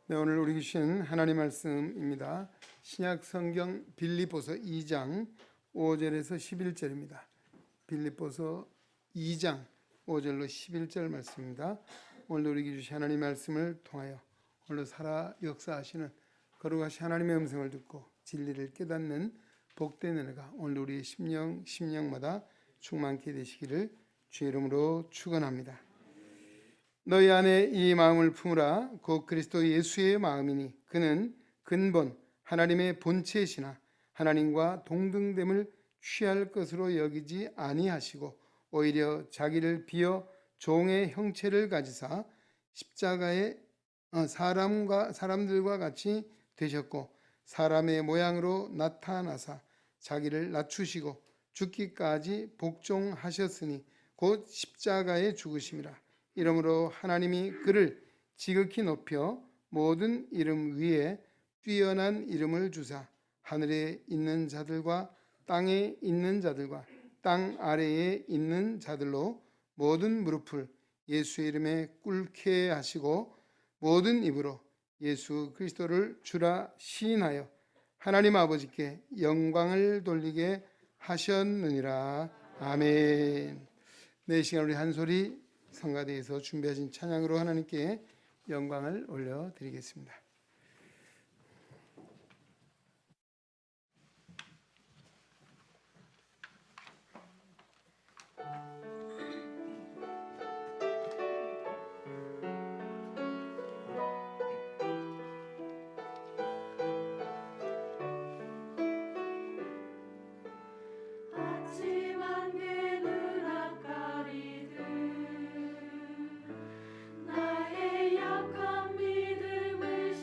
네, 오늘 우리 주신 하나님 말씀입니다. 신약 성경 빌립보서 2장 5절에서 11절입니다. 빌립보서 2장 5절로 11절 말씀입니다. 오늘 우리 주신 하나님 말씀을 통하여 오늘도 살아 역사하시는 거룩하신 하나님의 음성을 듣고 진리를 깨닫는 복된 은혜가 오늘 우리의 심령마다 충만케 되시기를 주의 이름으로 축원합니다. 너희 안에 이 마음을 품으라. 곧 그리스도 예수의 마음이니 그는 근본 하나님의 본체시나 하나님과 동등됨을 취할 것으로 여기지 아니하시고 오히려 자기를 비어 종의 형체를 가지사 십자가에 사람들과 같이 되셨고 사람의 모양으로 나타나사 자기를 낮추시고 죽기까지 복종하셨으니 곧 십자가에 죽으심이라. 이러므로 하나님이 그를 지극히 높여 모든 이름 위에 뛰어난 이름을 주사 하늘에 있는 자들과 땅에 있는 자들과 땅 아래에 있는 자들로 모든 무릎을 예수의 이름에 꿇게 하시고 모든 입으로 예수 그리스도를 주라 시인하여 하나님 아버지께 영광을 돌리게 하셨느니라. 아멘. 네, 시간 우리 한 소리 성가대에서 준비하신 찬양으로 하나님께 영광을 올려드리겠습니다. 나의 약한 믿음을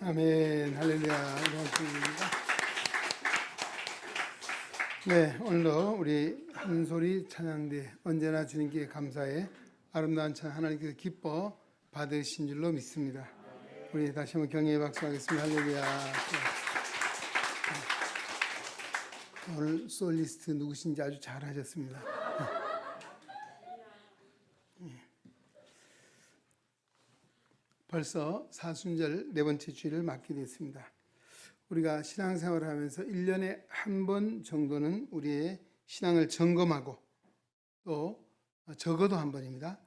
아멘. 할렐루야. 고맙습니다. 네, 오늘도 우리 한소리 찬양대 언제나 주님께 감사해 아름다운 찬양 하나님께서 기뻐 받으신 줄로 믿습니다. 우리 다시 한번 경의의 박수하겠습니다. 할렐루야. 오늘 솔리스트 누구신지 아주 잘하셨습니다. 벌써 사순절 네 번째 주일을 맞게 됐습니다. 우리가 신앙생활을 하면서 1년에 한 번 정도는 우리의 신앙을 점검하고 또 적어도 한 번입니다.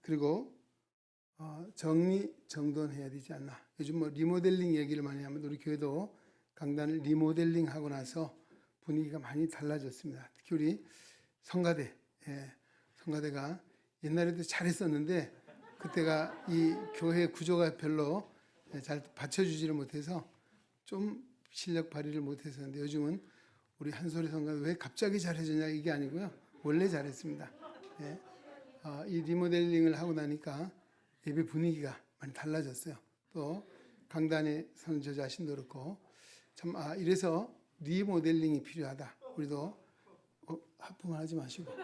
그리고 정리정돈해야 되지 않나. 요즘 뭐 리모델링 얘기를 많이 하면 우리 교회도 강단을 리모델링 하고 나서 분위기가 많이 달라졌습니다. 특히 우리 성가대, 성가대가 옛날에도 잘했었는데 그때가 이 교회 구조가 별로 잘 받쳐주지를 못해서 좀 실력 발휘를 못했었는데 요즘은 우리 한소리 성가대 왜 갑자기 잘해졌냐 이게 아니고요. 원래 잘했습니다. 이 리모델링을 하고 나니까 예배 분위기가 많이 달라졌어요. 또 강단에 서는 저 자신도 그렇고 참 이래서 리모델링이 필요하다. 우리도 하품을 하지 마시고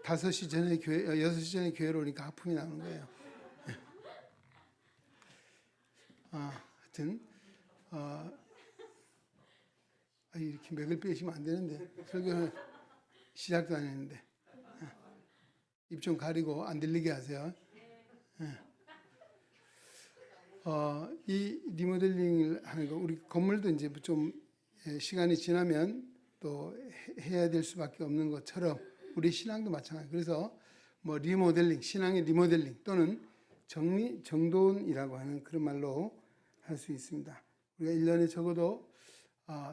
5시 전에 교회, 6시 전에 교회로 오니까 하품이 나오는 거예요. 하여튼 이렇게 맥을 빼시면 안 되는데 설교는 시작도 안 했는데 입 좀 가리고 안 들리게 하세요. 이 리모델링을 하는 거 우리 건물도 이제 좀 시간이 지나면 또 해야 될 수밖에 없는 것처럼 우리 신앙도 마찬가지. 그래서 뭐 리모델링, 신앙의 리모델링 또는 정리정돈이라고 하는 그런 말로 할 수 있습니다. 우리가 1년에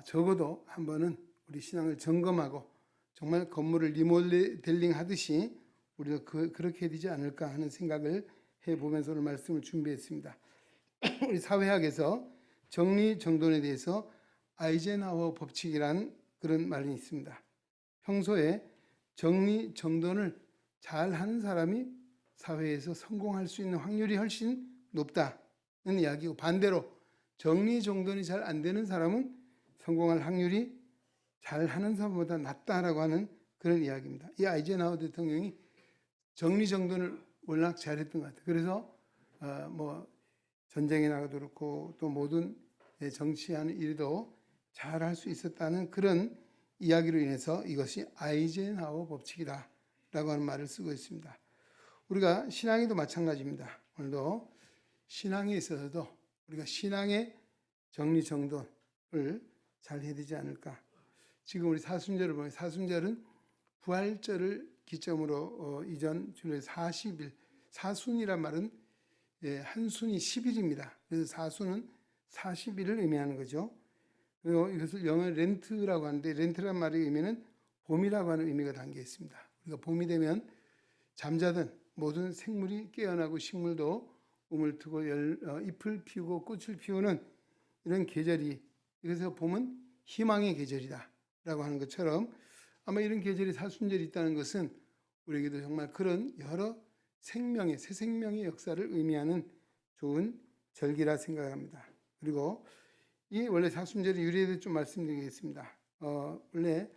적어도 한 번은 우리 신앙을 점검하고 정말 건물을 리모델링 하듯이 우리가 그렇게 되지 않을까 하는 생각을 해보면서 오늘 말씀을 준비했습니다. 우리 사회학에서 정리정돈에 대해서 아이젠하워 법칙이라는 그런 말이 있습니다. 평소에 정리정돈을 잘 하는 사람이 사회에서 성공할 수 있는 확률이 훨씬 높다는 이야기고 반대로 정리정돈이 잘 안 되는 사람은 성공할 확률이 잘 하는 사람보다 낮다라고 하는 그런 이야기입니다. 이 아이젠하워 대통령이 정리정돈을 워낙 잘했던 것 같아요. 그래서 뭐 전쟁에 나가도 그렇고 또 모든 정치하는 일도 잘 할 수 있었다는 그런 이야기로 인해서 이것이 아이젠하워 법칙이다라고 하는 말을 쓰고 있습니다. 우리가 신앙에도 마찬가지입니다. 오늘도 신앙에 있어서도 우리가 신앙의 정리정돈을 잘 해야 되지 않을까. 지금 우리 사순절을 보면 사순절은 부활절을 기점으로 이전 주일에 40일, 사순이란 말은 한 순이 10일입니다. 그래서 사순은 40일을 의미하는 거죠. 그리고 이것을 영어로 렌트라고 하는데 렌트란 말의 의미는 봄이라고 하는 의미가 담겨 있습니다. 우리가 봄이 되면 잠자던 모든 생물이 깨어나고 식물도 움을 트고 잎을 피우고 꽃을 피우는 이런 계절이 그래서 봄은 희망의 계절이다 라고 하는 것처럼 아마 이런 계절이 사순절이 있다는 것은 우리에게도 정말 그런 여러 생명의 새 생명의 역사를 의미하는 좋은 절기라 생각합니다. 그리고 이 원래 사순절의 유래에 대해 좀 말씀드리겠습니다. 원래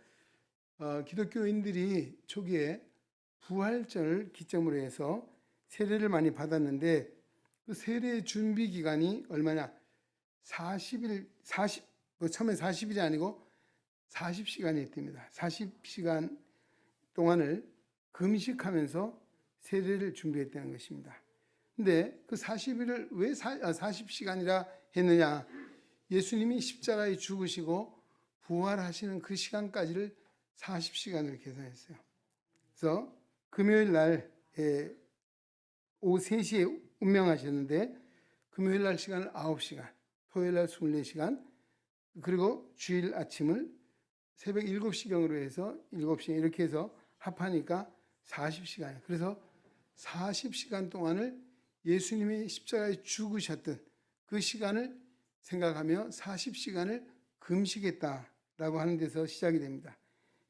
기독교인들이 초기에 부활절을 기점으로 해서 세례를 많이 받았는데 그 세례 준비 기간이 얼마냐? 40일, 처음에 40일이 아니고 40시간이 있답니다. 40시간 동안을 금식하면서 세례를 준비했다는 것입니다. 근데 그 40일을 왜 40시간이라 했느냐? 예수님이 십자가에 죽으시고 부활하시는 그 시간까지를 40시간을 계산했어요. 그래서 금요일 날 오후 3시에 운명하셨는데 금요일 날 시간을 9시간, 토요일 날 24시간, 그리고 주일 아침을 새벽 7시경으로 해서 7시에 이렇게 해서 합하니까 40시간이에요. 그래서 40시간 동안을 예수님이 십자가에 죽으셨던 그 시간을 생각하며 40시간을 금식했다라고 하는 데서 시작이 됩니다.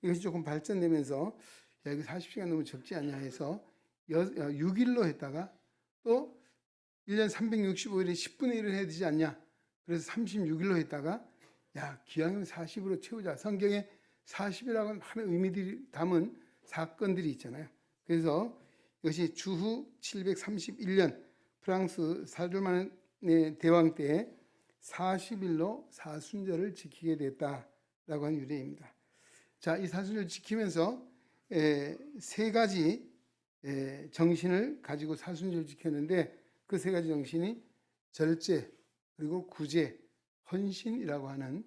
이것이 조금 발전되면서 야, 이거 40시간 너무 적지 않냐 해서 6일로 했다가 또 1년 365일에 10분의 1을 해야 되지 않냐? 그래서 36일로 했다가 야, 기왕이면 40으로 채우자. 성경에 40이라고 많은 의미들이 담은 사건들이 있잖아요. 그래서 이것이 주후 731년 프랑스 사르마네 대왕 때 40일로 사순절을 지키게 됐다라고 하는 유래입니다. 자, 이 사순절을 지키면서 세 가지 정신을 가지고 사순절을 지켰는데 그 세 가지 정신이 절제, 그리고 구제, 헌신이라고 하는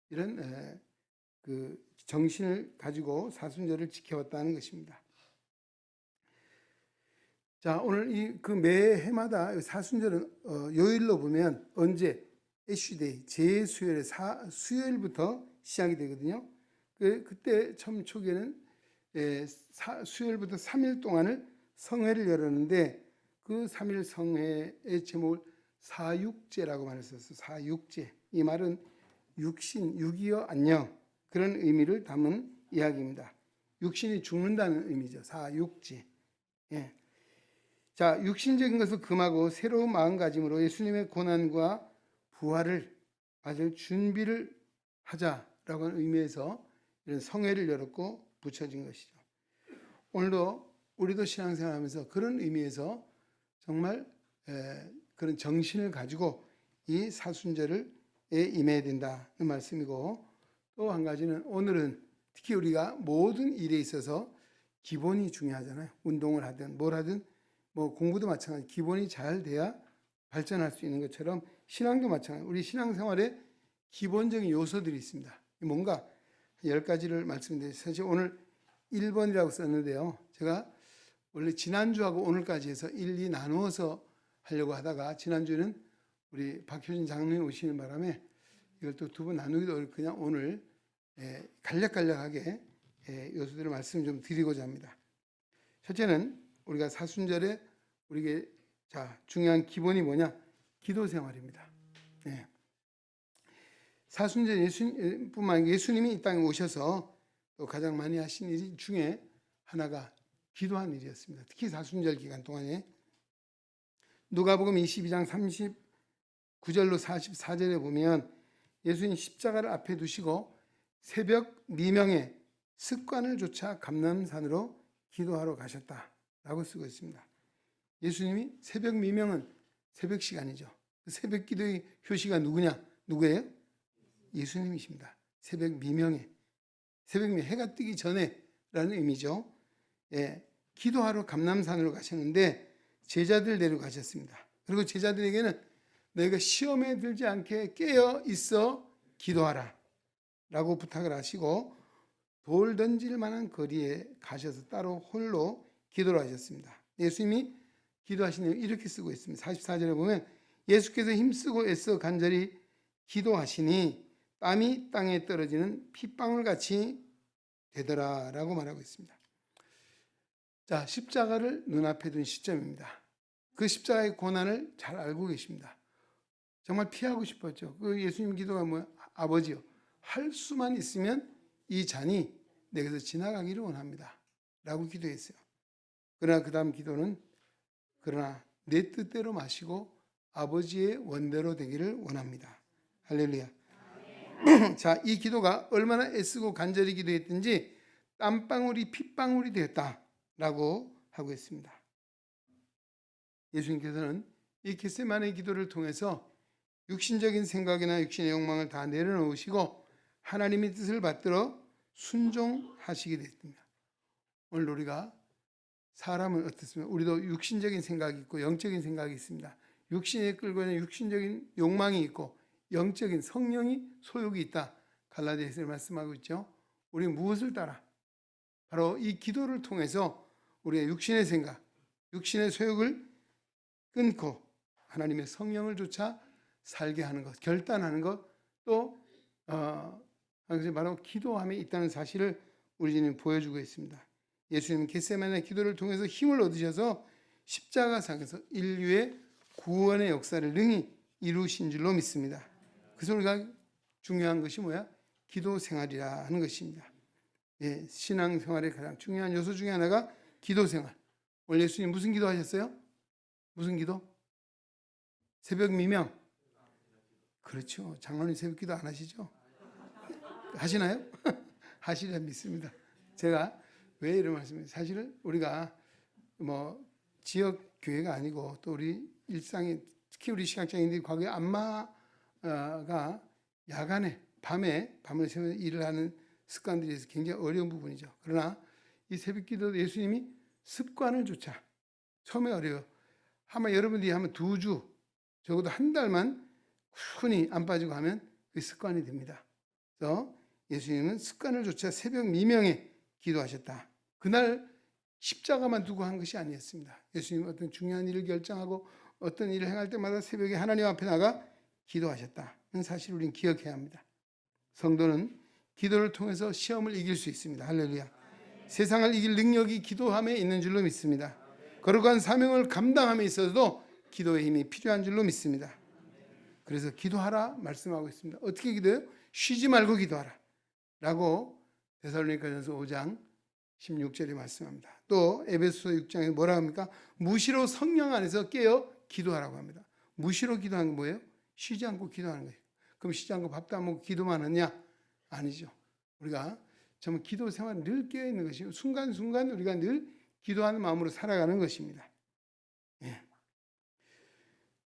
이런 그 정신을 가지고 사순절을 지켜왔다는 것입니다. 자, 오늘 그 매해마다 사순절은 요일로 보면 언제 애쉬데이 제수요일에 수요일부터 시작이 되거든요. 그때 처음 초기에는 수요일부터 3일 동안을 성회를 열었는데 그 3일 성회의 제목을 사육제라고 말했었어요. 사육제. 이 말은 육신, 육이여 안녕, 그런 의미를 담은 이야기입니다. 육신이 죽는다는 의미죠. 사육제. 예. 자, 육신적인 것을 금하고 새로운 마음가짐으로 예수님의 고난과 부활을 맞을 준비를 하자라고 하는 의미에서 이런 성회를 열었고 붙여진 것이죠. 오늘도 우리도 신앙생활하면서 그런 의미에서 정말 그런 정신을 가지고 이 사순절을 임해야 된다는 말씀이고, 또 한 가지는 오늘은 특히 우리가 모든 일에 있어서 기본이 중요하잖아요. 운동을 하든 뭘 하든 뭐 공부도 마찬가지, 기본이 잘 돼야 발전할 수 있는 것처럼 신앙도 마찬가지. 우리 신앙생활에 기본적인 요소들이 있습니다. 뭔가 10가지를 말씀드려요. 사실 오늘 1번이라고 썼는데요. 제가 원래 지난주하고 오늘까지 해서 1, 2 나누어서 하려고 하다가 지난주에는 우리 박효진 장로님 오시는 바람에 이걸 또 두 번 나누기도 어렵고 그냥 오늘 간략하게 요소들을 말씀 좀 드리고자 합니다. 첫째는 우리가 사순절에 우리에게 중요한 기본이 뭐냐? 기도 생활입니다. 네. 사순절 예수뿐만 아니라 예수님이 이 땅에 오셔서 또 가장 많이 하신 일 중에 하나가 기도한 일이었습니다. 특히 사순절 기간 동안에 누가복음 22장 39절로 44절에 보면 예수님 십자가를 앞에 두시고 새벽 미명에 습관을 좇아 감람산으로 기도하러 가셨다라고 쓰고 있습니다. 예수님이 새벽 미명은 새벽 시간이죠. 새벽 기도의 효시가 누구예요? 예수님이십니다. 새벽 미명에, 해가 뜨기 전에라는 의미죠. 기도하러 감람산으로 가셨는데 제자들 데려가셨습니다. 그리고 제자들에게는 너희가 시험에 들지 않게 깨어 있어 기도하라 라고 부탁을 하시고 돌 던질 만한 거리에 가셔서 따로 홀로 기도를 하셨습니다. 예수님이 기도하신 내용 이렇게 쓰고 있습니다. 44절에 보면 예수께서 힘쓰고 애써 간절히 기도하시니 땀이 땅에 떨어지는 핏방울같이 되더라 라고 말하고 있습니다. 자, 십자가를 눈앞에 둔 시점입니다. 그 십자가의 고난을 잘 알고 계십니다. 정말 피하고 싶었죠. 그 예수님 기도가 뭐야? 아버지요, 할 수만 있으면 이 잔이 내게서 지나가기를 원합니다 라고 기도했어요. 그러나 그 다음 기도는 그러나 내 뜻대로 마시고 아버지의 원대로 되기를 원합니다. 할렐루야. 자, 이 기도가 얼마나 애쓰고 간절히 기도했든지 땀방울이 핏방울이 되었다라고 하고 있습니다. 예수님께서는 이 겟세마네 기도를 통해서 육신적인 생각이나 육신의 욕망을 다 내려놓으시고 하나님의 뜻을 받들어 순종하시게 됐습니다. 오늘 우리가 사람은 어떻습니까? 우리도 육신적인 생각이 있고 영적인 생각이 있습니다. 육신에 끌고 있는 육신적인 욕망이 있고 영적인 성령이 소욕이 있다. 갈라디아서에 말씀하고 있죠. 우리 무엇을 따라? 바로 이 기도를 통해서 우리의 육신의 생각, 육신의 소욕을 끊고 하나님의 성령을 쫓아 살게 하는 것, 결단하는 것, 또 바로 기도함에 있다는 사실을 우리 주님 보여주고 있습니다. 예수님은 겟세마네 기도를 통해서 힘을 얻으셔서 십자가상에서 인류의 구원의 역사를 능히 이루신 줄로 믿습니다. 그래서 우리가 중요한 것이 뭐야? 기도 생활이라 하는 것입니다. 신앙생활의 가장 중요한 요소 중에 하나가 기도 생활. 오늘 예수님 무슨 기도 하셨어요? 무슨 기도? 새벽 미명. 그렇죠. 장로님 새벽 기도 안 하시죠? 하시나요? 하시리라 믿습니다. 제가 왜 이런 말씀을, 사실은 우리가 뭐 지역 교회가 아니고 또 우리 일상에, 특히 우리 시각장애인들이 과거에 안마가 야간에 밤을 새우며 일을 하는 습관들이 있어서 굉장히 어려운 부분이죠. 그러나 이 새벽기도 예수님이 습관을 조차 처음에 어려워요. 아마 여러분들이 하면 2주, 적어도 한 달만 꾸준히 안 빠지고 하면 그 습관이 됩니다. 그래서 예수님은 습관을 조차 새벽 미명에 기도하셨다. 그날 십자가만 두고 한 것이 아니었습니다. 예수님은 어떤 중요한 일을 결정하고 어떤 일을 행할 때마다 새벽에 하나님 앞에 나가 기도하셨다는 사실을 우리는 기억해야 합니다. 성도는 기도를 통해서 시험을 이길 수 있습니다. 할렐루야. 세상을 이길 능력이 기도함에 있는 줄로 믿습니다. 거룩한 사명을 감당함에 있어서도 기도의 힘이 필요한 줄로 믿습니다. 그래서 기도하라 말씀하고 있습니다. 어떻게 기도해요? 쉬지 말고 기도하라 라고 데살로니가전서 5장 16절에 말씀합니다. 또 에베소서 6장에 뭐라 합니까? 무시로 성령 안에서 깨어 기도하라고 합니다. 무시로 기도하는 게 뭐예요? 쉬지 않고 기도하는 거예요. 그럼 쉬지 않고 밥도 안 먹고 기도만 하느냐? 아니죠. 우리가 정말 기도 생활 늘 깨어 있는 것이고 순간순간 우리가 늘 기도하는 마음으로 살아가는 것입니다. 예.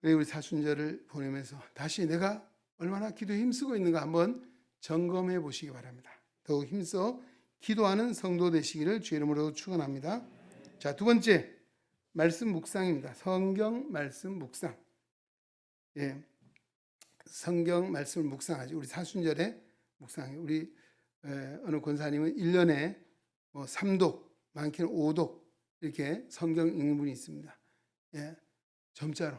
우리 사순절을 보내면서 다시 내가 얼마나 기도에 힘쓰고 있는가 한번 점검해 보시기 바랍니다. 더욱 힘써 기도하는 성도 되시기를 주의 이름으로 축원합니다. 자, 두 번째 말씀 묵상입니다. 성경 말씀 묵상. 예, 성경 말씀을 묵상하지. 우리 사순절에 묵상해. 우리 어느 권사님은 1년에 뭐 3독, 많게는 5독 이렇게 성경 읽는 분이 있습니다. 예, 점자로.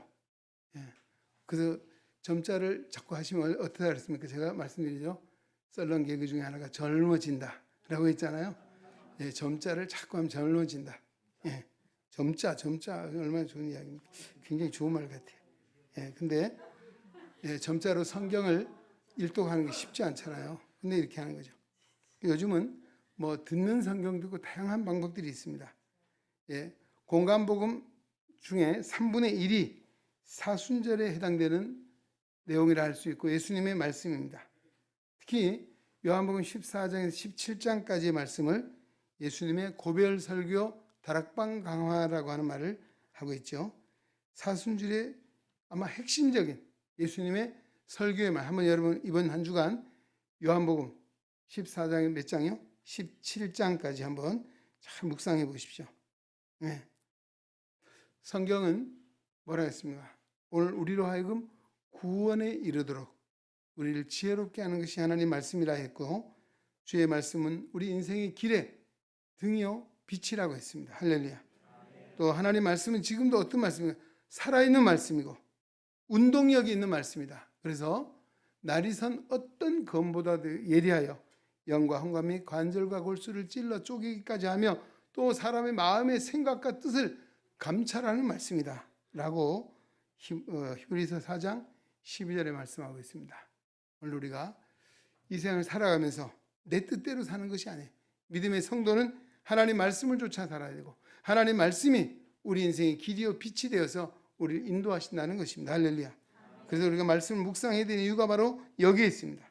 예, 그래서 점자를 자꾸 하시면 어떻게 하겠습니까? 제가 말씀드리죠. 썰렁 개그 중에 하나가 젊어진다 라고 했잖아요. 예, 점자를 자꾸 하면 젊어진다. 예, 점자 얼마나 좋은 이야기입니까? 굉장히 좋은 말 같아요. 예, 근데 점자로 성경을 일독하는 게 쉽지 않잖아요. 근데 이렇게 하는 거죠. 요즘은 뭐 듣는 성경도 있고 다양한 방법들이 있습니다. 예, 공간복음 중에 3분의 1이 사순절에 해당되는 내용이라 할 수 있고 예수님의 말씀입니다. 특히 요한복음 14장에서 17장까지의 말씀을 예수님의 고별 설교 다락방 강화라고 하는 말을 하고 있죠. 사순절의 아마 핵심적인 예수님의 설교의 말, 한번 여러분 이번 한 주간 요한복음 14장에 몇 장이요? 17장까지 한번 잘 묵상해 보십시오. 네. 성경은 뭐라 했습니까? 오늘 우리로 하여금 구원에 이르도록 우리를 지혜롭게 하는 것이 하나님 말씀이라 했고 주의 말씀은 우리 인생의 길에 등이요 빛이라고 했습니다. 할렐루야. 또 하나님 말씀은 지금도 어떤 말씀입니까? 살아있는 말씀이고 운동력이 있는 말씀이다. 그래서 날이 선 어떤 검보다도 예리하여 영과 혼과 및 관절과 골수를 찔러 쪼개기까지 하며 또 사람의 마음의 생각과 뜻을 감찰하는 말씀이다 라고 히브리서 4장 12절에 말씀하고 있습니다. 오늘 우리가 이 세상을 살아가면서 내 뜻대로 사는 것이 아니에요. 믿음의 성도는 하나님 말씀을 쫓아 살아야 되고 하나님 말씀이 우리 인생의 길이요 빛이 되어서 우리를 인도하신다는 것입니다. 할렐루야. 그래서 우리가 말씀을 묵상해야 되는 이유가 바로 여기에 있습니다.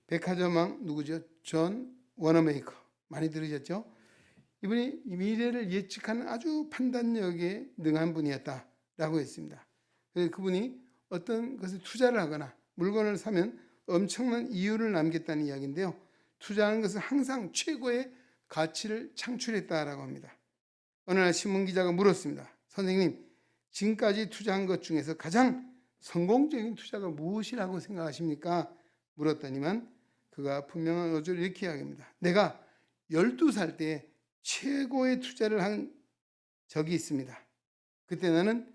백화점왕 누구죠? 존 워너메이커. 많이 들으셨죠? 이분이 미래를 예측하는 아주 판단력에 능한 분이었다라고 했습니다. 그래서 그분이 어떤 것에 투자를 하거나 물건을 사면 엄청난 이윤을 남겼다는 이야기인데요. 투자하는 것은 항상 최고의 가치를 창출했다라고 합니다. 어느 날 신문기자가 물었습니다. 선생님, 지금까지 투자한 것 중에서 가장 성공적인 투자가 무엇이라고 생각하십니까? 물었더니만 그가 분명한 어조를 이렇게 이야기합니다. 내가 12살 때 최고의 투자를 한 적이 있습니다. 그때 나는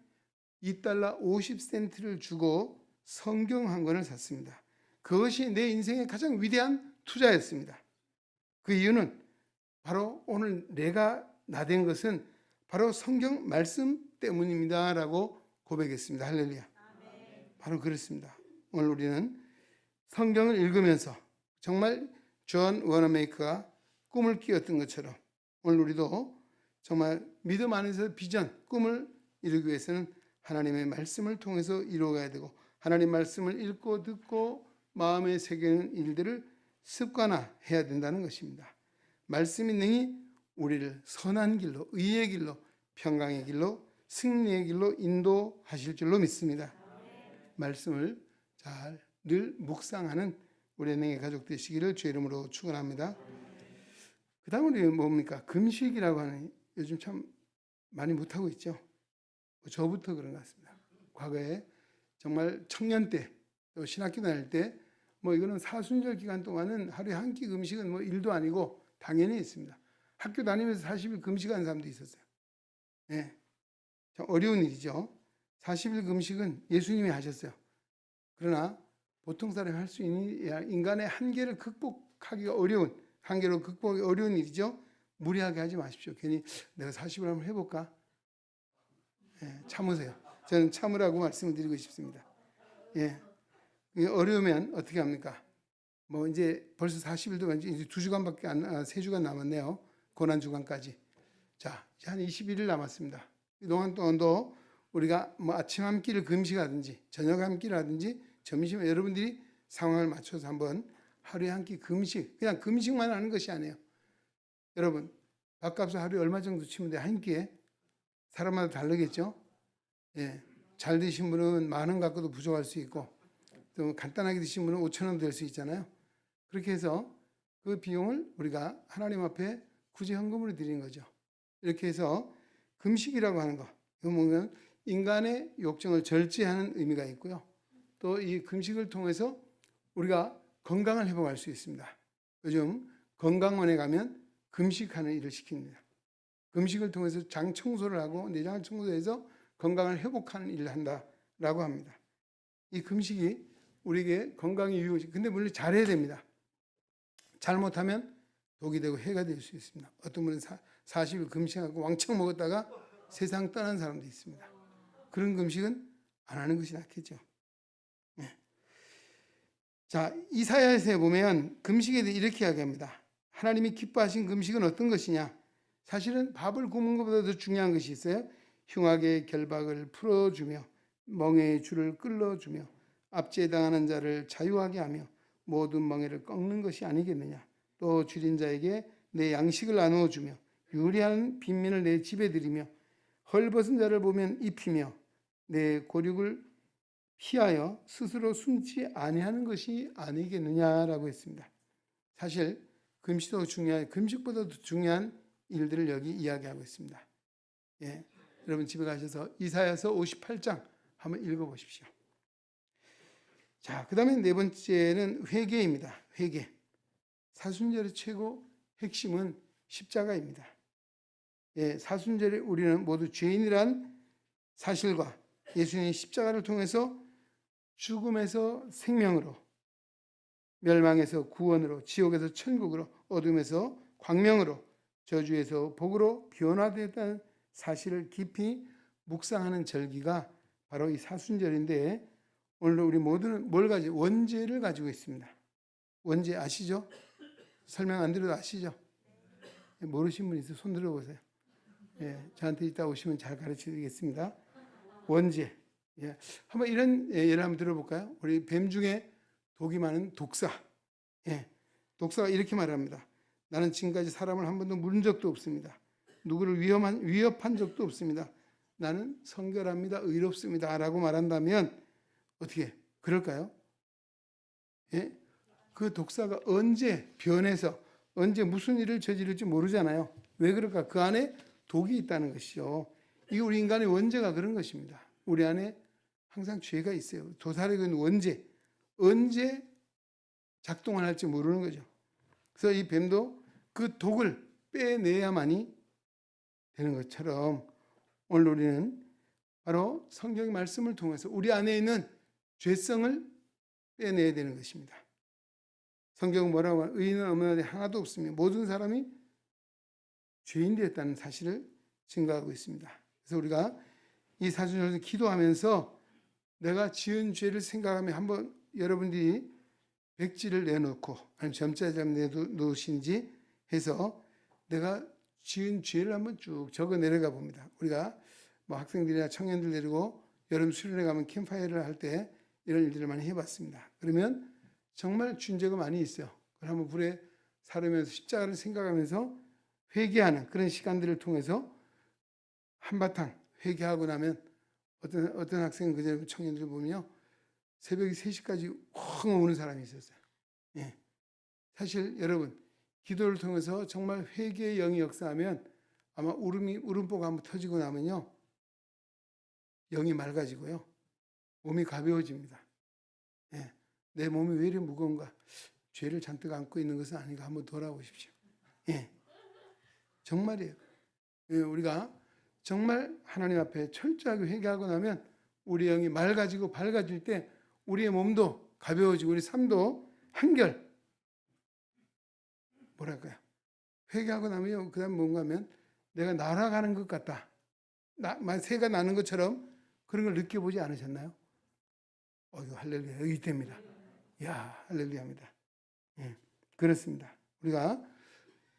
$2 50센트를 주고 성경 한 권을 샀습니다. 그것이 내 인생의 가장 위대한 투자였습니다. 그 이유는 바로 오늘 내가 나된 것은 바로 성경 말씀 때문입니다 라고 고백했습니다. 할렐루야. 바로 그렇습니다. 오늘 우리는 성경을 읽으면서 정말 존 워너메이커가 꿈을 끼웠던 것처럼 오늘 우리도 정말 믿음 안에서 비전, 꿈을 이루기 위해서는 하나님의 말씀을 통해서 이루어가야 되고 하나님 말씀을 읽고 듣고 마음에 새기는 일들을 습관화해야 된다는 것입니다. 말씀이 능히 우리를 선한 길로, 의의 길로, 평강의 길로, 승리의 길로 인도하실 줄로 믿습니다. 말씀을 잘 늘 묵상하는 우리 은행의 가족 되시기를 주의 이름으로 축원합니다. 그 다음 우리 뭡니까? 금식이라고 하는, 요즘 참 많이 못하고 있죠. 저부터 그런 것 같습니다. 과거에 정말 청년 때, 또 신학교 다닐 때, 이거는 사순절 기간 동안은 하루에 한 끼 금식은 일도 아니고 당연히 있습니다. 학교 다니면서 40일 금식하는 사람도 있었어요. 네. 참 어려운 일이죠. 40일 금식은 예수님이 하셨어요. 그러나 보통 사람이 할 수 있는 인간의 한계를 극복하기가 어려운, 한계로 극복하기 어려운 일이죠. 무리하게 하지 마십시오. 괜히 내가 40일 한번 해볼까? 예, 참으세요. 저는 참으라고 말씀을 드리고 싶습니다. 예, 어려우면 어떻게 합니까? 이제 벌써 40일도 이제 2주간밖에 3주간 남았네요. 고난주간까지. 자, 이제 한 21일 남았습니다. 그동안 동안도 우리가 아침 한 끼를 금식하든지 저녁 한 끼를 하든지 점심에 여러분들이 상황을 맞춰서 한번 하루에 한 끼 금식, 그냥 금식만 하는 것이 아니에요. 여러분, 밥값을 하루에 얼마 정도 치면 돼? 한 끼에? 사람마다 다르겠죠? 예, 잘 드신 분은 10,000원 갖고도 부족할 수 있고, 또 간단하게 드신 분은 5,000원 될 수 있잖아요. 그렇게 해서 그 비용을 우리가 하나님 앞에 굳이 헌금으로 드리는 거죠. 이렇게 해서 금식이라고 하는 거, 이거 보면 인간의 욕정을 절제하는 의미가 있고요. 또 이 금식을 통해서 우리가 건강을 회복할 수 있습니다. 요즘 건강원에 가면 금식하는 일을 시킵니다. 금식을 통해서 장 청소를 하고 내장을 청소해서 건강을 회복하는 일을 한다라고 합니다. 이 금식이 우리에게 건강에 유효시, 근데 물론 잘해야 됩니다. 잘못하면 독이 되고 해가 될 수 있습니다. 어떤 분은 40일 금식하고 왕창 먹었다가 세상 떠난 사람도 있습니다. 그런 금식은 안 하는 것이 낫겠죠. 네. 자, 이사야서에 보면 금식에 대해 이렇게 이야기합니다. 하나님이 기뻐하신 금식은 어떤 것이냐? 사실은 밥을 굶는 것보다 더 중요한 것이 있어요. 흉악의 결박을 풀어주며 멍에의 줄을 끌어주며 압제에 당하는 자를 자유하게 하며 모든 멍에를 꺾는 것이 아니겠느냐. 또 줄인 자에게 내 양식을 나누어 주며 유리한 빈민을 내 집에 들이며 헐벗은 자를 보면 입히며 내 고륙을 피하여 스스로 숨지 아니하는 것이 아니겠느냐라고 했습니다. 사실 금식도 중요한, 금식보다도 중요한 일들을 여기 이야기하고 있습니다. 예, 여러분 집에 가셔서 이사야서 58장 한번 읽어보십시오. 자, 그 다음에 네 번째는 회개입니다. 회개. 사순절의 최고 핵심은 십자가입니다. 예, 사순절에 우리는 모두 죄인이란 사실과 예수님의 십자가를 통해서 죽음에서 생명으로, 멸망에서 구원으로, 지옥에서 천국으로, 어둠에서 광명으로, 저주에서 복으로 변화되었다는 사실을 깊이 묵상하는 절기가 바로 이 사순절인데, 오늘 우리 모두는 뭘 가지고, 원죄를 가지고 있습니다. 원죄 아시죠? 설명 안 드려도 아시죠? 모르신 분 있으면 손 들어보세요. 예, 저한테 이따 오시면 잘 가르쳐 드리겠습니다. 원죄. 예, 한번 이런 예를 한번 들어볼까요? 우리 뱀 중에 독이 많은 독사. 예, 독사가 이렇게 말합니다. 나는 지금까지 사람을 한 번도 물은 적도 없습니다. 누구를 위협한 적도 없습니다. 나는 성결합니다. 의롭습니다. 라고 말한다면 어떻게 그럴까요? 예? 그 독사가 언제 변해서 언제 무슨 일을 저지를지 모르잖아요. 왜 그럴까? 그 안에 독이 있다는 것이죠. 이게 우리 인간의 원죄가 그런 것입니다. 우리 안에 항상 죄가 있어요. 도사리고 있는 원죄. 언제 작동을 할지 모르는 거죠. 그래서 이 뱀도 그 독을 빼내야만이 되는 것처럼 오늘 우리는 바로 성경의 말씀을 통해서 우리 안에 있는 죄성을 빼내야 되는 것입니다. 성경은 뭐라고 하면 의인은 없는 데 하나도 없으며 모든 사람이 죄인 되었다는 사실을 증거하고 있습니다. 그래서 우리가 이 사순절을 기도하면서 내가 지은 죄를 생각하며 한번 여러분들이 백지를 내놓고 아니면 점자를 내놓으신지 해서 내가 지은 죄를 한번 쭉 적어 내려가 봅니다. 우리가 학생들이나 청년들 데리고 여름 수련회 가면 캠파이어를 할 때 이런 일들을 많이 해봤습니다. 그러면 정말 준죄가 많이 있어요. 그걸 한번 불에 사르면서 십자가를 생각하면서 회개하는 그런 시간들을 통해서 한바탕 회개하고 나면 어떤 학생은 그전 청년들 보면요, 새벽 3시까지 엉 우는 사람이 있었어요. 예. 사실 여러분, 기도를 통해서 정말 회개의 영이 역사하면 아마 울음보가 한번 터지고 나면요, 영이 맑아지고요, 몸이 가벼워집니다. 예. 내 몸이 왜 이리 무거운가? 죄를 잔뜩 안고 있는 것은 아닌가? 한번 돌아보십시오. 예. 정말이에요. 예, 우리가 정말 하나님 앞에 철저하게 회개하고 나면 우리 영이 맑아지고 밝아질 때 우리의 몸도 가벼워지고 우리 삶도 한결 뭐랄까요? 회개하고 나면 그 다음 뭔가 하면 내가 날아가는 것 같다. 새가 나는 것처럼 그런 걸 느껴보지 않으셨나요? 이거 할렐루야. 여기 됩니다. 야, 할렐루야입니다. 예, 그렇습니다. 우리가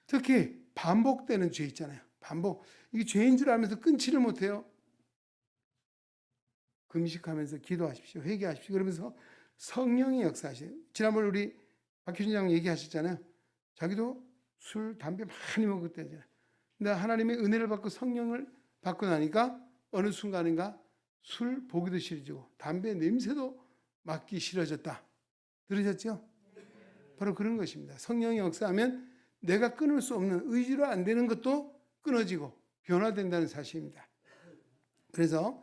특히 반복되는 죄 있잖아요. 이게 죄인 줄 알면서 끊지를 못해요. 금식하면서 기도하십시오. 회개하십시오. 그러면서 성령이 역사하세요. 지난번에 우리 박효진 장 얘기하셨잖아요. 자기도 술, 담배 많이 먹었대잖아요. 근데 하나님의 은혜를 받고 성령을 받고 나니까 어느 순간인가 술 보기도 싫어지고 담배 냄새도 맡기 싫어졌다. 들으셨죠? 바로 그런 것입니다. 성령이 역사하면 내가 끊을 수 없는, 의지로 안 되는 것도 끊어지고 변화된다는 사실입니다. 그래서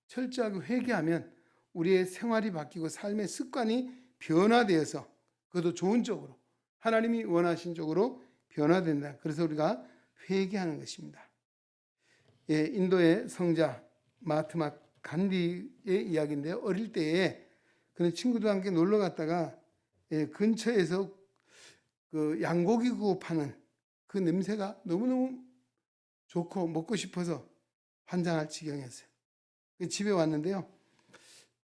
철저하게 회개하면 우리의 생활이 바뀌고 삶의 습관이 변화되어서 그것도 좋은 쪽으로 하나님이 원하신 쪽으로 변화된다. 그래서 우리가 회개하는 것입니다. 예, 인도의 성자 마하트마 간디의 이야기인데요. 어릴 때에 그는 친구들과 함께 놀러 갔다가 근처에서 그 양고기 구워 파는 그 냄새가 너무너무 좋고 먹고 싶어서 환장할 지경이었어요. 집에 왔는데요.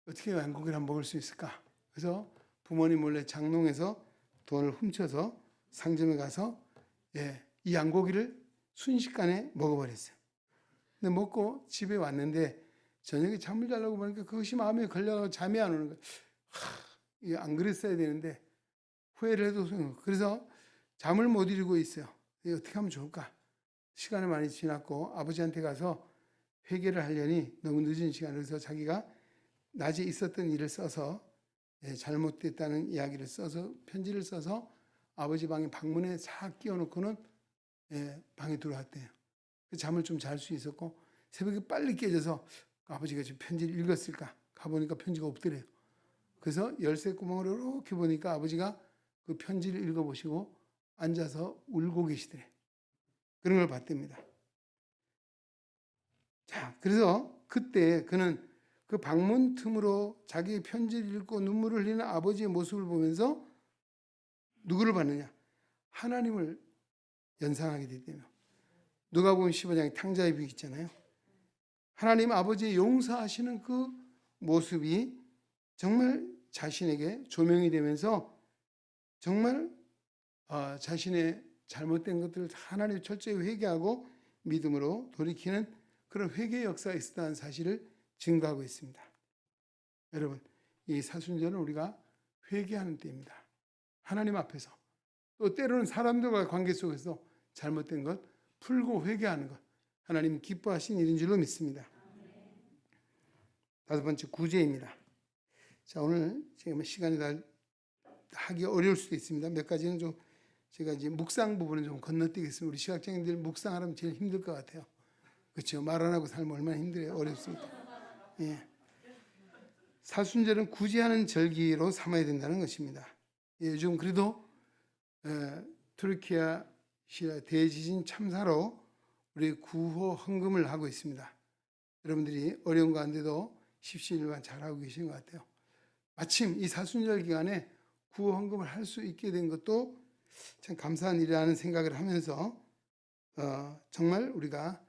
어떻게 양고기를 한번 먹을 수 있을까? 그래서 부모님 몰래 장롱에서 돈을 훔쳐서 상점에 가서 이 양고기를 순식간에 먹어버렸어요. 근데 먹고 집에 왔는데 저녁에 잠을 자려고 보니까 그것이 마음에 걸려서 잠이 안 오는 거예요. 안 그랬어야 되는데 후회를 해도 소용없고, 그래서 잠을 못 이루고 있어요. 어떻게 하면 좋을까? 시간이 많이 지났고 아버지한테 가서 회개를 하려니 너무 늦은 시간에서 자기가 낮에 있었던 일을 써서 잘못됐다는 이야기를 써서 편지를 써서 아버지 방에 방문에 싹 끼워놓고는 방에 들어왔대요. 잠을 좀 잘 수 있었고 새벽에 빨리 깨져서 아버지가 지금 편지를 읽었을까 가보니까 편지가 없더래요. 그래서 열쇠 구멍으로 이렇게 보니까 아버지가 그 편지를 읽어보시고 앉아서 울고 계시더래. 그런 걸 봤답니다. 자, 그래서 그때 그는 그 방문 틈으로 자기의 편지를 읽고 눈물을 흘리는 아버지의 모습을 보면서 누구를 봤느냐? 하나님을 연상하게 됐다며. 누가복음 15장에 탕자의 비유 있잖아요. 하나님 아버지의 용서하시는 그 모습이 정말 자신에게 조명이 되면서 정말 자신의 잘못된 것들을 하나님 철저히 회개하고 믿음으로 돌이키는 그런 회개의 역사가 있었다는 사실을 증거하고 있습니다. 여러분, 이 사순절은 우리가 회개하는 때입니다. 하나님 앞에서 또 때로는 사람들과 관계 속에서 잘못된 것 풀고 회개하는 것, 하나님 기뻐하신 일인 줄로 믿습니다. 5번째 구제입니다. 자, 오늘 지금 시간이 다 하기 어려울 수도 있습니다. 몇 가지는 좀 제가 이제 묵상 부분은 좀 건너뛰겠습니다. 우리 시각장애인들 묵상하려면 제일 힘들 것 같아요. 그렇죠? 말 안 하고 살면 얼마나 힘들어요. 어렵습니다. 예. 사순절은 구제하는 절기로 삼아야 된다는 것입니다. 요즘 그래도 투르키아 대지진 참사로 우리 구호 헌금을 하고 있습니다. 여러분들이 어려운 가운데도 십시일반 잘하고 계신 것 같아요. 마침 이 사순절 기간에 구호 헌금을 할 수 있게 된 것도 참 감사한 일이라는 생각을 하면서 정말 우리가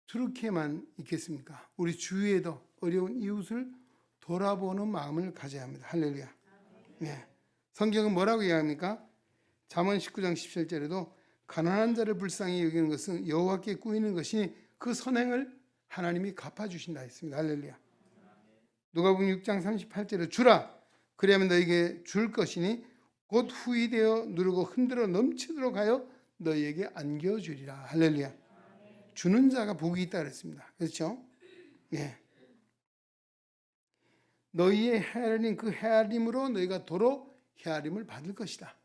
투르키에만 있겠습니까? 우리 주위에도 어려운 이웃을 돌아보는 마음을 가져야 합니다. 할렐루야. 네. 성경은 뭐라고 이야기합니까? 잠언 19장 17절에도 가난한 자를 불쌍히 여기는 것은 여호와께 꾸이는 것이니 그 선행을 하나님이 갚아주신다 했습니다. 할렐루야. 누가복음 6장 38절에 주라 그리하면 너에게 줄 것이니 곧 후히 되어 누르고 흔들어 넘치도록 하여 너희에게 안겨주리라. 할렐루야. 주는 자가 복이 있다 그랬습니다. 그렇죠? 예. 너희의 헤아림 그 헤아림으로 너희가 도로 헤아림을 받을 것이다.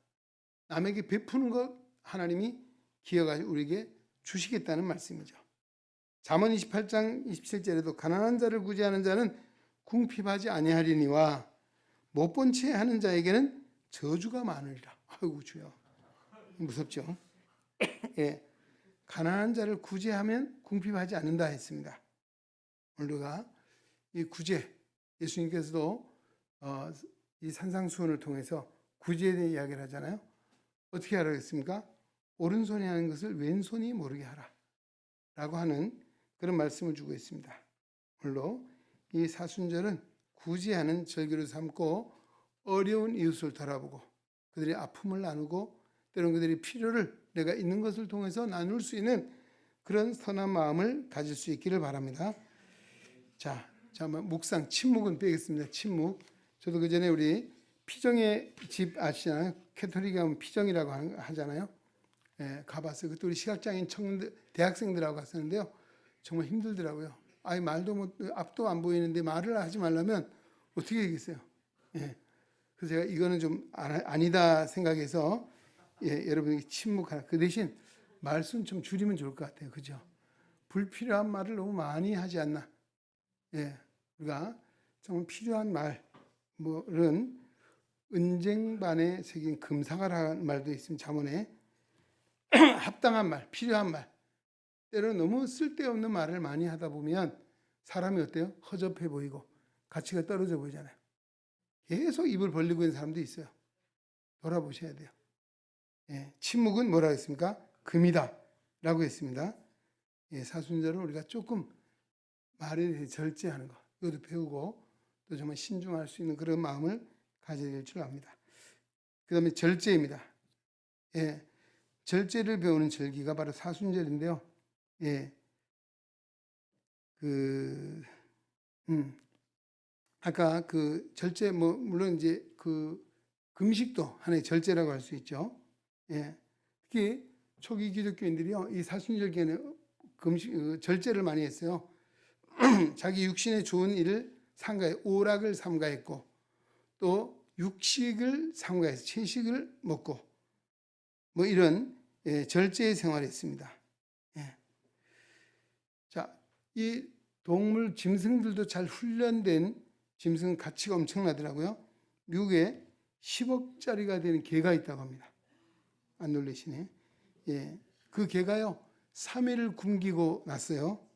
남에게 베푸는 것 하나님이 기어가지고 우리에게 주시겠다는 말씀이죠. 잠언 28장 27절에도 가난한 자를 구제하는 자는 궁핍하지 아니하리니와 못 본 채 하는 자에게는 저주가 많으리라. 아이고 주여, 무섭죠? 예, 가난한 자를 구제하면 궁핍하지 않는다 했습니다. 오늘 우리가 이 구제, 예수님께서도 이 산상수훈을 통해서 구제에 대한 이야기를 하잖아요. 어떻게 하라고 했습니까? 오른손이 하는 것을 왼손이 모르게 하라 라고 하는 그런 말씀을 주고 있습니다. 물론 이 사순절은 구제하는 절기로 삼고 어려운 이웃을 돌아보고 그들의 아픔을 나누고 때로는 그들의 필요를 내가 있는 것을 통해서 나눌 수 있는 그런 선한 마음을 가질 수 있기를 바랍니다. 자, 묵상, 침묵은 빼겠습니다. 침묵. 저도 그 전에 우리 피정의 집 아시잖아요. 캐톨릭에 가면 피정이라고 하잖아요. 예, 가봤어요. 그때 우리 시각장애인 청년들, 대학생들하고 갔었는데요. 정말 힘들더라고요. 아이 말도 못, 앞도 안 보이는데 말을 하지 말라면 어떻게 하겠어요? 예. 그래서 제가 이거는 좀 아니다 생각해서 여러분이 침묵하라. 그 대신 말씀 좀 줄이면 좋을 것 같아요. 그죠? 불필요한 말을 너무 많이 하지 않나. 예, 우리가 정말 필요한 말은 은쟁반에 새긴 금사과라는 말도 있습니다. 잠언에 합당한 말, 필요한 말. 때로는 너무 쓸데없는 말을 많이 하다 보면 사람이 어때요? 허접해 보이고 가치가 떨어져 보이잖아요. 계속 입을 벌리고 있는 사람도 있어요. 돌아보셔야 돼요. 예, 침묵은 뭐라고 했습니까? 금이다 라고 했습니다. 예, 사순절은 우리가 조금 말에 대해 절제하는 것, 이것도 배우고 또 정말 신중할 수 있는 그런 마음을 가져야 될 줄 압니다. 그 다음에 절제입니다. 예, 절제를 배우는 절기가 바로 사순절인데요. 예, 아까 그 절제, 물론 이제 그 금식도 하나의 절제라고 할 수 있죠. 예, 특히 초기 기독교인들이요, 이 사순절기에는 절제를 많이 했어요. 자기 육신에 좋은 일을 삼가해 오락을 삼가했고 또 육식을 삼가해서 채식을 먹고 뭐 이런 절제의 생활을 했습니다. 예. 자, 이 동물 짐승들도 잘 훈련된 짐승 가치가 엄청나더라고요. 미국에 10억짜리가 되는 개가 있다고 합니다. 안 놀라시네. 예, 그 개가요 3일을 굶기고 났어요.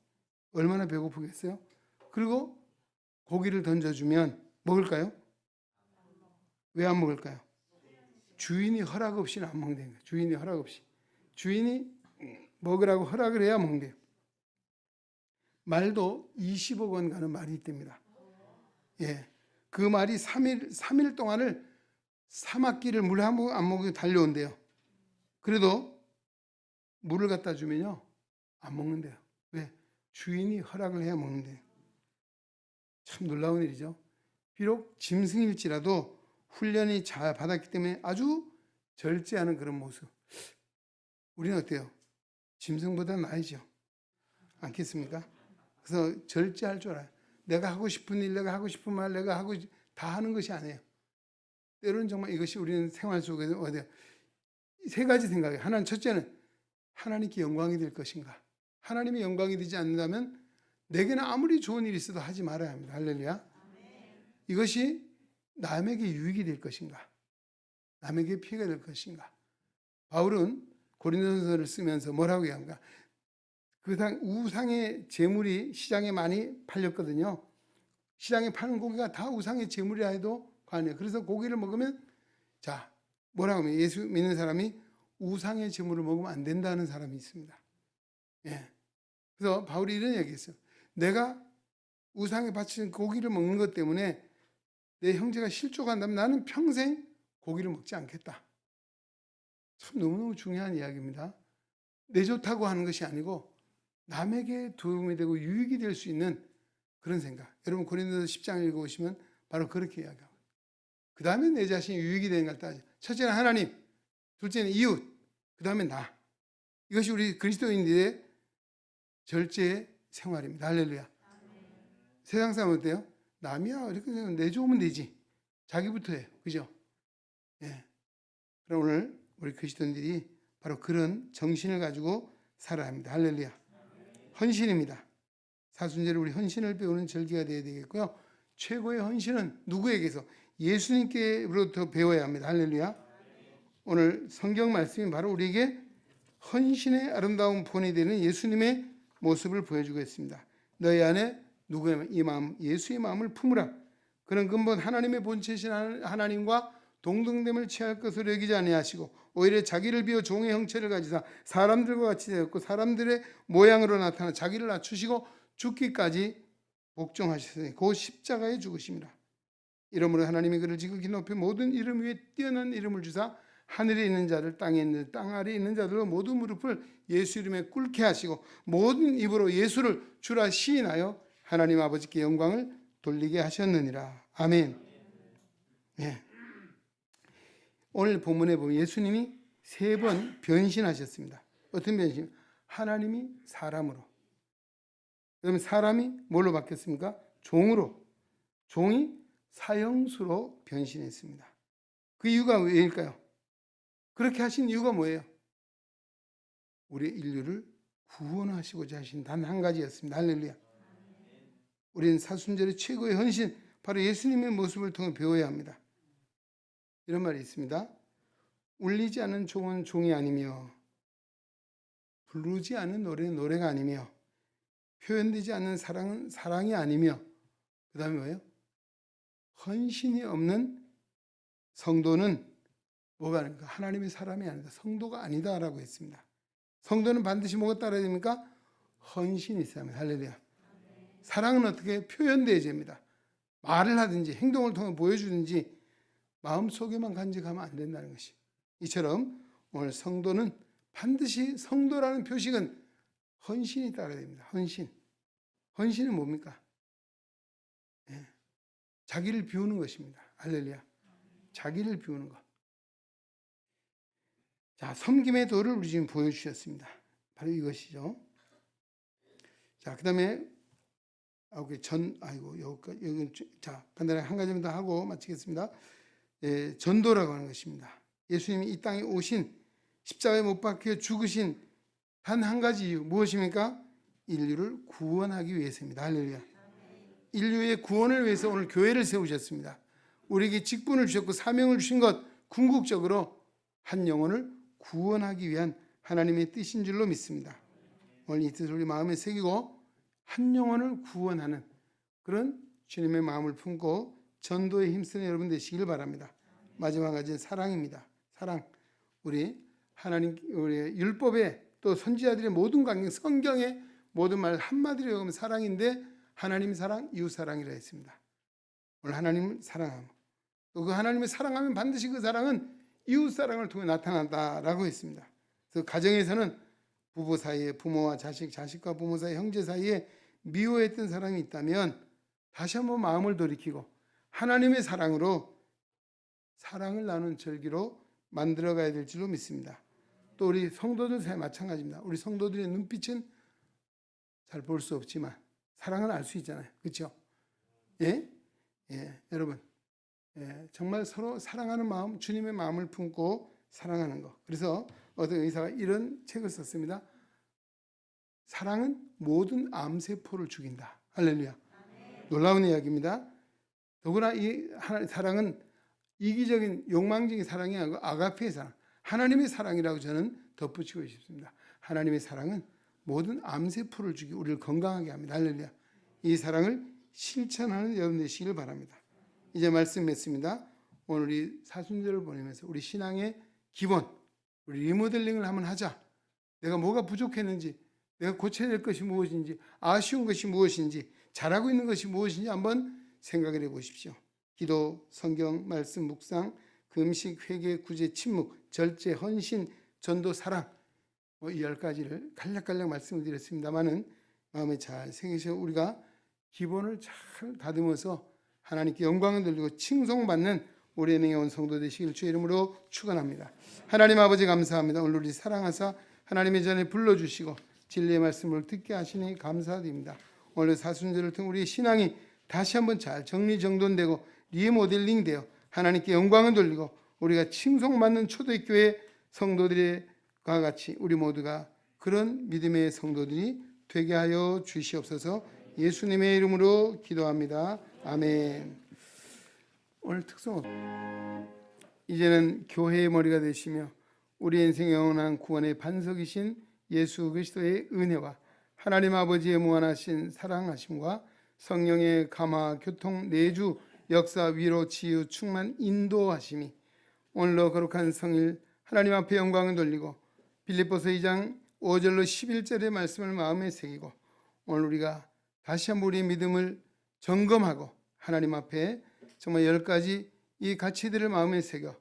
얼마나 배고프겠어요? 그리고 고기를 던져주면 먹을까요? 왜 안 먹을까요? 주인이 허락 없이는 안 먹는 거예요. 주인이 허락 없이. 주인이 먹으라고 허락을 해야 먹는데요. 말도 20억 원 가는 말이 있답니다. 예, 그 말이 3일 동안을 사막길을 물 한 모금 안 먹고 달려온대요. 그래도 물을 갖다 주면요 안 먹는데요. 왜? 주인이 허락을 해야 먹는데. 참 놀라운 일이죠. 비록 짐승일지라도 훈련이 잘 받았기 때문에 아주 절제하는 그런 모습. 우리는 어때요? 짐승보다 나이죠. 않겠습니까? 그래서 절제할 줄 알아요. 내가 하고 싶은 일, 내가 하고 싶은 말, 내가 하고 다 하는 것이 아니에요. 때로는 정말 이것이 우리는 생활 속에서 어때요? 세 가지 생각이에요. 하나는 첫째는 하나님께 영광이 될 것인가. 하나님의 영광이 되지 않는다면 내게는 아무리 좋은 일이 있어도 하지 말아야 합니다. 할렐루야. 이것이 남에게 유익이 될 것인가, 남에게 피해가 될 것인가. 바울은 고린도전서를 쓰면서 뭐라고 얘기합니까? 그 우상의 제물이 시장에 많이 팔렸거든요. 시장에 파는 고기가 다 우상의 제물이라 해도 과언이에요. 그래서 고기를 먹으면 자 뭐라고 하면 예수 믿는 사람이 우상의 제물을 먹으면 안 된다는 사람이 있습니다. 예. 그래서 바울이 이런 얘기했어요. 내가 우상에 바치는 고기를 먹는 것 때문에 내 형제가 실족한다면 나는 평생 고기를 먹지 않겠다. 참 너무너무 중요한 이야기입니다. 내 좋다고 하는 것이 아니고 남에게 도움이 되고 유익이 될 수 있는 그런 생각. 여러분 고린도서 10장 읽어보시면 바로 그렇게 이야기하고, 그 다음에 내 자신이 유익이 되는 걸 따져. 첫째는 하나님, 둘째는 이웃, 그 다음에 나. 이것이 우리 그리스도인들의 절제 생활입니다. 할렐루야. 세상 사람은 어때요? 남이야 이렇게 내주면 되지. 자기부터 해요. 그죠? 예. 그럼 오늘 우리 그리스도인들이 바로 그런 정신을 가지고 살아야 합니다. 할렐루야. 헌신입니다. 사순절에 우리 헌신을 배우는 절기가 되어야 되겠고요. 최고의 헌신은 누구에게서? 예수님께로부터 배워야 합니다. 할렐루야. 오늘 성경 말씀이 바로 우리에게 헌신의 아름다운 본이 되는 예수님의 모습을 보여주고 있습니다. 너희 안에 누구의 이 마음, 예수의 마음을 품으라. 그런 근본 하나님의 본체신 하나님과 동등됨을 취할 것으로 여기지 아니하시고 오히려 자기를 비워 종의 형체를 가지사 사람들과 같이 되었고 사람들의 모양으로 나타나 자기를 낮추시고 죽기까지 복종하셨으니 그 십자가에 죽으심이라. 이러므로 하나님이 그를 지극히 높여 모든 이름 위에 뛰어난 이름을 주사 하늘에 있는 자들, 땅에 있는 땅 아래에 있는 자들로 모든 무릎을 예수 이름에 꿇게 하시고 모든 입으로 예수를 주라 시인하여 하나님 아버지께 영광을 돌리게 하셨느니라. 아멘. 네. 오늘 본문에 보면 예수님이 3번 변신하셨습니다. 어떤 변신? 하나님이 사람으로. 그러면 사람이 뭘로 바뀌었습니까? 종으로. 종이 사형수로 변신했습니다. 그 이유가 왜일까요? 그렇게 하신 이유가 뭐예요? 우리 인류를 구원하시고자 하신 단 한 가지였습니다. 할렐루야. 우리는 사순절의 최고의 헌신, 바로 예수님의 모습을 통해 배워야 합니다. 이런 말이 있습니다. 울리지 않는 종은 종이 아니며 부르지 않는 노래는 노래가 아니며 표현되지 않는 사랑은 사랑이 아니며 그 다음에 뭐예요? 헌신이 없는 성도는 뭐가 아닙니까? 하나님의 사람이 아니다. 성도가 아니다라고 했습니다. 성도는 반드시 뭐가 따라야 됩니까? 헌신이 있어야 합니다. 할렐루야. 사랑은 어떻게 표현돼야 됩니다. 말을 하든지 행동을 통해 보여주든지 마음속에만 간직하면 안 된다는 것이. 이처럼 오늘 성도는 반드시 성도라는 표식은 헌신이 따라야 됩니다. 헌신. 헌신은 뭡니까? 네. 자기를 비우는 것입니다. 할렐루야. 자기를 비우는 것. 자, 섬김의 도를 우리 지금 보여주셨습니다. 바로 이것이죠. 자, 그 다음에 여기 자, 간단하게 한 가지만 더 하고 마치겠습니다. 전도라고 하는 것입니다. 예수님이 이 땅에 오신 십자가에 못 박혀 죽으신 단 한 가지 이유 무엇입니까? 인류를 구원하기 위해서입니다. 할렐루야. 인류의 구원을 위해서 오늘 교회를 세우셨습니다. 우리에게 직분을 주셨고 사명을 주신 것, 궁극적으로 한 영혼을 구원하기 위한 하나님의 뜻인 줄로 믿습니다. 오늘 이 뜻을 우리 마음에 새기고 한 영혼을 구원하는 그런 주님의 마음을 품고 전도에 힘쓰는 여러분 되시길 바랍니다. 마지막 가지는 사랑입니다. 사랑. 우리 하나님, 우리 율법에 또 선지자들의 모든 강경, 성경의 모든 말 한마디로 여기면 사랑인데 하나님의 사랑, 이웃 사랑이라 했습니다. 오늘 하나님을 사랑하고 또 그 하나님을 사랑하면 반드시 그 사랑은 이웃 사랑을 통해 나타난다라고 했습니다. 그래서 가정에서는 부부 사이에, 부모와 자식, 자식과 부모 사이, 형제 사이에 미워했던 사랑이 있다면 다시 한번 마음을 돌이키고 하나님의 사랑으로 사랑을 나누는 절기로 만들어가야 될 줄로 믿습니다. 또 우리 성도들 사이 마찬가지입니다. 우리 성도들의 눈빛은 잘 볼 수 없지만 사랑은 알 수 있잖아요. 그렇죠? 예? 예, 여러분. 예, 정말 서로 사랑하는 마음, 주님의 마음을 품고 사랑하는 것. 그래서 어떤 의사가 이런 책을 썼습니다. 사랑은 모든 암세포를 죽인다. 할렐루야. 놀라운 이야기입니다. 더구나 이 사랑은 이기적인 욕망적인 사랑이 아니고 아가페의 사랑, 하나님의 사랑이라고 저는 덧붙이고 싶습니다. 하나님의 사랑은 모든 암세포를 죽이고 우리를 건강하게 합니다. 할렐루야. 이 사랑을 실천하는 여러분 되시길 바랍니다. 이제 말씀 맺습니다. 오늘 이 사순절을 보내면서 우리 신앙의 기본, 우리 리모델링을 한번 하자. 내가 뭐가 부족했는지, 내가 고쳐야 될 것이 무엇인지, 아쉬운 것이 무엇인지, 잘하고 있는 것이 무엇인지 한번 생각을 해보십시오. 기도, 성경, 말씀, 묵상, 금식, 회개, 구제, 침묵, 절제, 헌신, 전도, 사랑, 이 10가지를 간략간략 말씀을 드렸습니다마는 마음에 잘 새기셔 우리가 기본을 잘 다듬어서 하나님께 영광을 돌리고 칭송받는 우리 은행에 온 성도 되시길 주의 이름으로 축원합니다. 하나님 아버지 감사합니다. 오늘 우리 사랑하사 하나님의 전에 불러주시고 진리의 말씀을 듣게 하시니 감사드립니다. 오늘 사순절을 통해 우리의 신앙이 다시 한번 잘 정리정돈되고 리모델링되어 하나님께 영광을 돌리고 우리가 칭송받는 초대교회 성도들과 같이 우리 모두가 그런 믿음의 성도들이 되게 하여 주시옵소서. 예수님의 이름으로 기도합니다. 아멘. 오늘 특성 이제는 교회의 머리가 되시며 우리 인생의 영원한 구원의 반석이신 예수 그리스도의 은혜와 하나님 아버지의 무한하신 사랑하심과 성령의 감화 교통 내주 역사 위로 치유 충만 인도하심이 오늘로 거룩한 성일 하나님 앞에 영광을 돌리고 빌립보서 2장 5절로 11절의 말씀을 마음에 새기고 오늘 우리가 다시 한번 우리의 믿음을 점검하고 하나님 앞에 정말 10가지 이 가치들을 마음에 새겨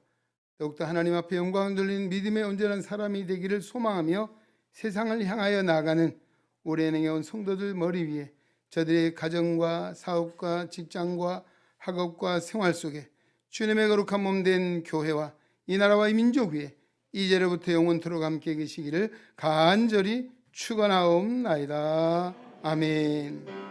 더욱더 하나님 앞에 영광을 돌리는 믿음의 온전한 사람이 되기를 소망하며 세상을 향하여 나아가는 우리 은행에 온 성도들 머리 위에 저들의 가정과 사업과 직장과 학업과 생활 속에 주님의 거룩한 몸 된 교회와 이 나라와 이 민족 위에 이제로부터 영원토록 함께 계시기를 간절히 축원하옵나이다. 아멘.